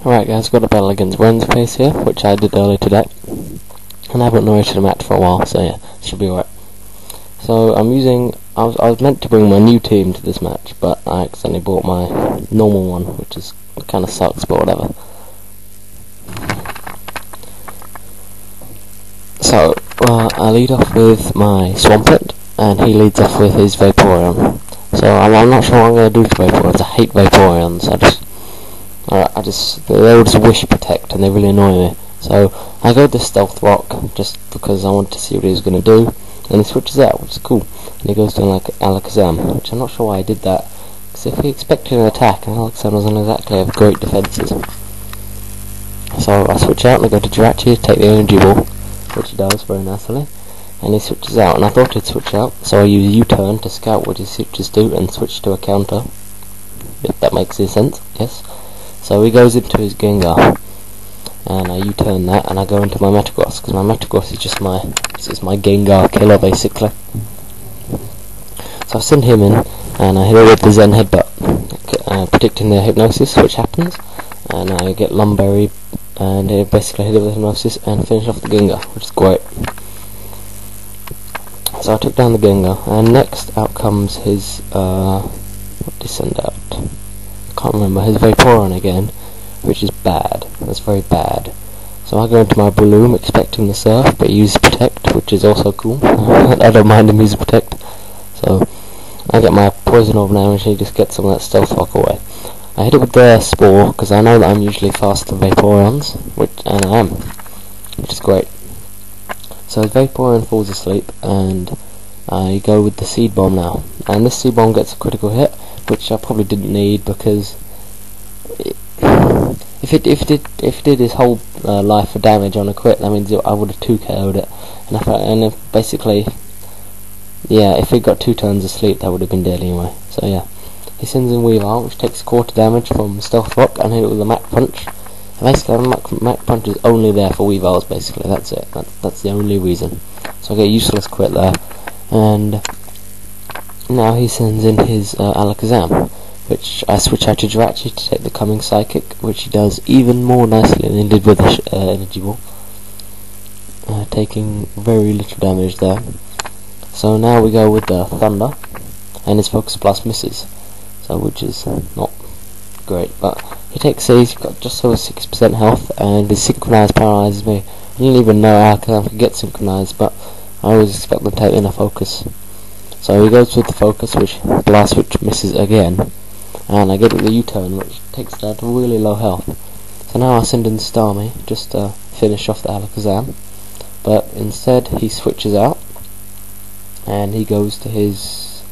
Alright guys, got a battle against Rensface here, which I did earlier today. And I haven't narrated a match for a while, so yeah, should be alright. So I'm using, I was meant to bring my new team to this match, but I accidentally bought my normal one, which is kind of sucks, but whatever. So, I lead off with my Swampert, and he leads off with his Vaporeon. So I'm not sure what I'm going to do to Vaporeons. I hate Vaporeons. They all just wish protect, and they really annoy me. So I go with the Stealth Rock just because I wanted to see what he was going to do, and he switches out, which is cool. And he goes to like Alakazam, which I'm not sure why I did that. Because if he expected an attack, and Alakazam doesn't exactly have great defenses. So I switch out and I go to Jirachi to take the Energy Ball, which he does very nicely. And he switches out, and I thought he'd switch out, so I use U-turn to scout what his switches do and switch to a counter. If that makes any sense, yes. So he goes into his Gengar, and I U-turn that, and I go into my Metagross, because my Metagross is just my Gengar killer, basically. So I send him in, and I hit it with the Zen Headbutt, predicting the Hypnosis, which happens, and I get Lumberry, and basically hit it with Hypnosis, and finish off the Gengar, which is great. So I took down the Gengar, and next out comes his, what did he send out? I can't remember, his Vaporeon again, which is bad. That's very bad. So I go into my Breloom expecting the Surf, but he uses Protect, which is also cool. I don't mind him using Protect. So I get my Poison Orb now, and he just gets some of that Stealth Rock away. I hit it with the Spore, because I know that I'm usually faster than Vaporeons, and I am, which is great. So his Vaporeon falls asleep, and I go with the Seed Bomb now. And this Seed Bomb gets a critical hit, which I probably didn't need, because if it did his whole life for damage on a crit, that means I would have 2KO'd it. And if basically, yeah, if it got 2 turns of sleep, that would have been dead anyway. So yeah, he sends in Weavile, which takes quarter damage from Stealth Rock, and hit it with a Mach Punch. And basically, Mach Punch is only there for Weaviles, basically, that's it. That's the only reason. So I get a useless crit there. And now he sends in his Alakazam, which I switch out to Jirachi to take the Coming Psychic, which he does even more nicely than he did with the Energy Ball, taking very little damage there. So now we go with the Thunder, and his Focus Blast misses, so which is not great, but he takes these. He's got just over 6% health, and his Synchronize paralyzes me. I didn't even know Alakazam could get Synchronized, but I always expect them to take in a Focus. So he goes with the Focus, which Blast, which misses again, and I get the U-turn, which takes down to really low health. So now I send in Starmie just to finish off the Alakazam, but instead he switches out, and he goes to his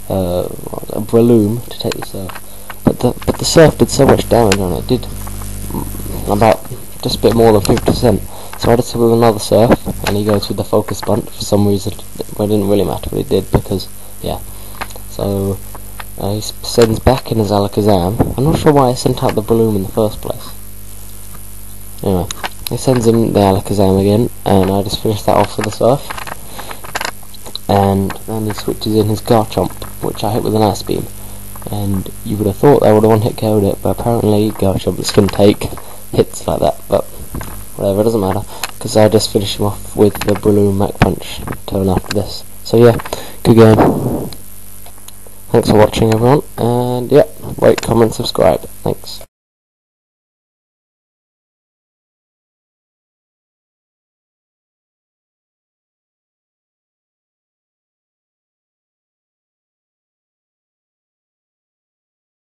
Breloom to take the Surf. But the Surf did so much damage on it. It did about just a bit more than 50%. So I just took with another Surf, and he goes with the Focus Bunch for some reason. Well, it didn't really matter what he did, because, yeah. So he sends back in his Alakazam. I'm not sure why I sent out the Breloom in the first place. Anyway, he sends in the Alakazam again, and I just finish that off with the Surf. And then he switches in his Garchomp, which I hit with an Ice Beam. And you would have thought I would have one-hit KO'd it, but apparently Garchomp can take hits like that, but whatever, it doesn't matter, because I just finish him off with the Breloom Mach Punch turn after this. So yeah, good game. Thanks for watching everyone, and yeah, rate, comment, subscribe. Thanks.